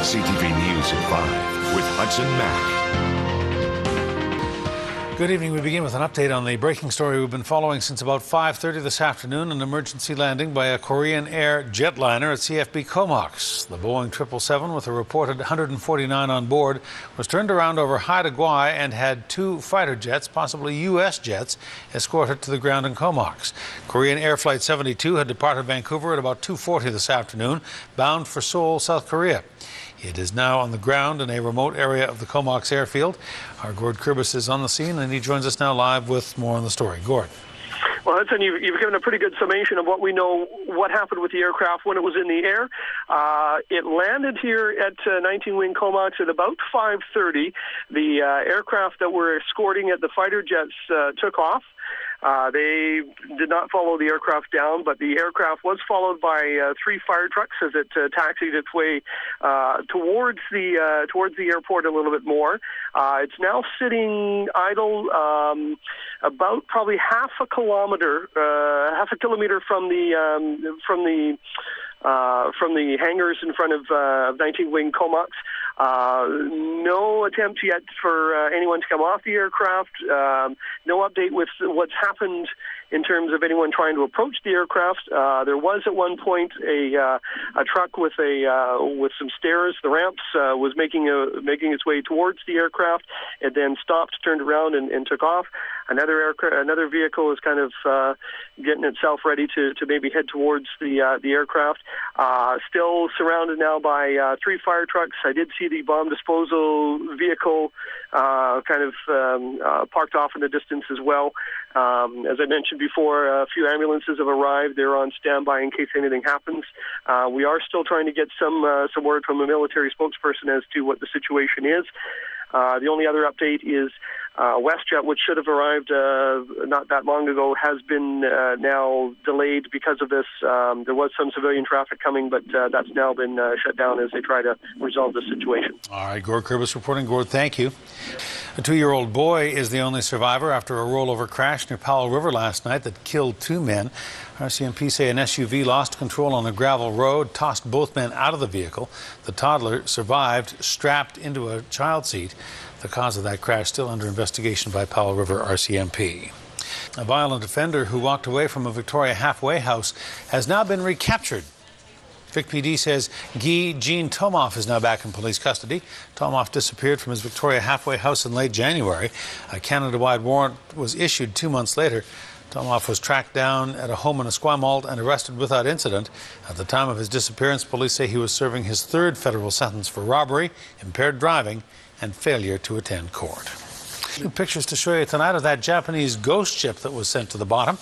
CTV News at 5 with Hudson Mack. Good evening. We begin with an update on the breaking story we've been following since about 5:30 this afternoon. An emergency landing by a Korean Air jetliner at CFB Comox. The Boeing 777, with a reported 149 on board, was turned around over Haida Gwaii and had two fighter jets, possibly U.S. jets, escort it to the ground in Comox. Korean Air Flight 72 had departed Vancouver at about 2:40 this afternoon, bound for Seoul, South Korea. It is now on the ground in a remote area of the Comox airfield. Our Gord Kurbis is on the scene, and he joins us now live with more on the story. Gord. Well, Hudson, you've given a pretty good summation of what we know, what happened with the aircraft when it was in the air. It landed here at 19 Wing Comox at about 5:30. The aircraft that were escorting it, the fighter jets, took off. They did not follow the aircraft down, but the aircraft was followed by three fire trucks as it taxied its way towards the airport a little bit more. It's now sitting idle about probably half a kilometer from the hangars in front of 19 Wing Comox. No attempt yet for anyone to come off the aircraft. No update with what's happened in terms of anyone trying to approach the aircraft. There was at one point a truck with some stairs. The ramps was making its way towards the aircraft, and then stopped, turned around, and took off. Another vehicle is kind of getting itself ready to maybe head towards the aircraft. Still surrounded now by three fire trucks. I did see the bomb disposal vehicle parked off in the distance as well. As I mentioned before, a few ambulances have arrived. They're on standby in case anything happens. We are still trying to get some word from a military spokesperson as to what the situation is. The only other update is WestJet, which should have arrived not that long ago, has been now delayed because of this. There was some civilian traffic coming, but that's now been shut down as they try to resolve the situation. All right, Gord Kurbis reporting. Gord, thank you. A 2-year-old boy is the only survivor after a rollover crash near Powell River last night that killed 2 men. RCMP say an SUV lost control on the gravel road, tossed both men out of the vehicle. The toddler survived, strapped into a child seat. The cause of that crash still under investigation by Powell River RCMP. A violent offender who walked away from a Victoria halfway house has now been recaptured. Vic PD says Guy Jean Tomoff is now back in police custody. Tomoff disappeared from his Victoria halfway house in late January. A Canada-wide warrant was issued 2 months later. Tomoff was tracked down at a home in Esquimalt and arrested without incident. At the time of his disappearance, police say he was serving his 3rd federal sentence for robbery, impaired driving, and failure to attend court. 2 pictures to show you tonight of that Japanese ghost ship that was sent to the bottom.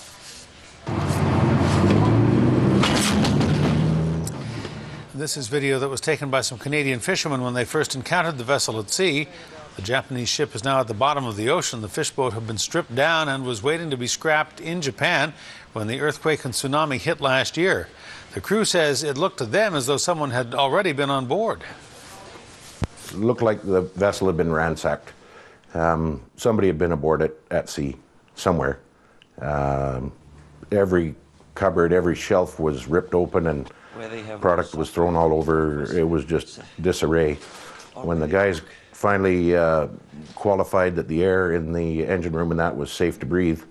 This is video that was taken by some Canadian fishermen when they first encountered the vessel at sea. The Japanese ship is now at the bottom of the ocean. The fishboat had been stripped down and was waiting to be scrapped in Japan when the earthquake and tsunami hit last year. The crew says it looked to them as though someone had already been on board. It looked like the vessel had been ransacked. Somebody had been aboard it at sea somewhere. Every cupboard, every shelf was ripped open and product was thrown all over. It was just disarray. When the guys finally qualified that the air in the engine room and that was safe to breathe,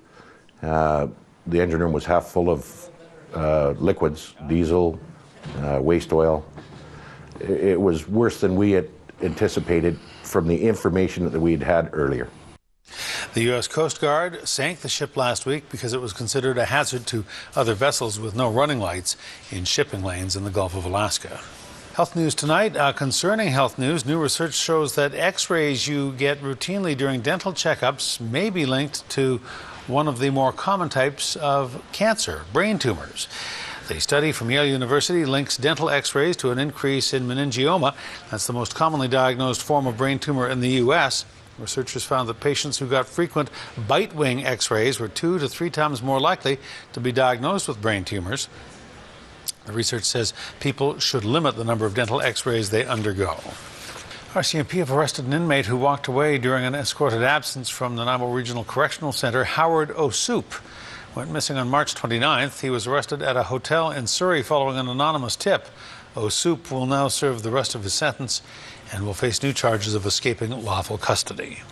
the engine room was half full of liquids, diesel, waste oil. It was worse than we had anticipated from the information that we had had earlier. The U.S. Coast Guard sank the ship last week because it was considered a hazard to other vessels with no running lights in shipping lanes in the Gulf of Alaska. Health news tonight. Concerning health news, new research shows that X-rays you get routinely during dental checkups may be linked to one of the more common types of cancer, brain tumors. The study from Yale University links dental X-rays to an increase in meningioma. That's the most commonly diagnosed form of brain tumor in the U.S. Researchers found that patients who got frequent bite wing X-rays were 2 to 3 times more likely to be diagnosed with brain tumors. The research says people should limit the number of dental X-rays they undergo. RCMP have arrested an inmate who walked away during an escorted absence from the Nanaimo Regional Correctional Centre. Howard O'Soup went missing on March 29th. He was arrested at a hotel in Surrey following an anonymous tip. O'Soup will now serve the rest of his sentence and will face new charges of escaping lawful custody.